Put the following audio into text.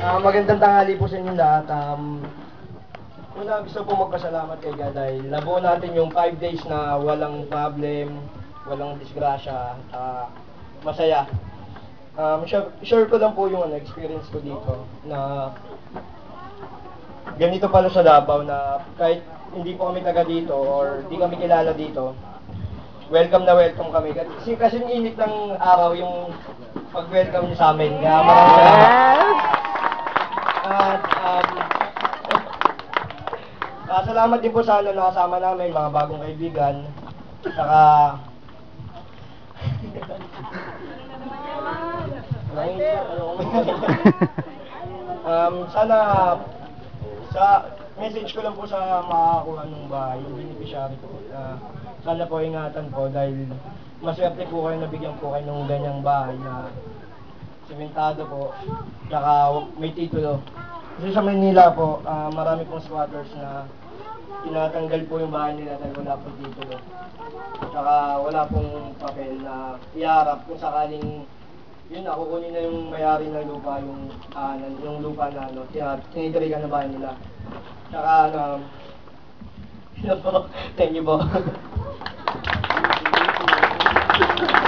Magandang tanghali po sa inyo lahat. Una, gusto po magpasalamat kay God dahil nabuo natin yung 5 days na walang problem, walang disgrasya, masaya. Share ko lang po yung experience ko dito na ganito pala sa Davao na kahit hindi po kami taga dito or hindi kami kilala dito, welcome na welcome kami. Kasi yung init ng araw yung pag-welcome niyo sa amin. Kaya maraming salamat. At salamat din po sa nakasama namin, mga bagong kaibigan. Saka sana sa message ko lang po sa makakakuha ng bahay, yung beneficiary ko. Sana po ingatan po dahil maswerte po kayo nabigyan po kayo ng ganyang bahay na sementado po, saka may titulo. Kasi sa Manila po, marami pong squatters na tinatanggal po yung bahay nila dahil wala pong titulo. Saka wala pong papel na iharap kung sakaling yun na, kukunin na yung may-ari ng lupa, yung lupa na tinitirigan na bahay nila. Saka yun po, thank you po.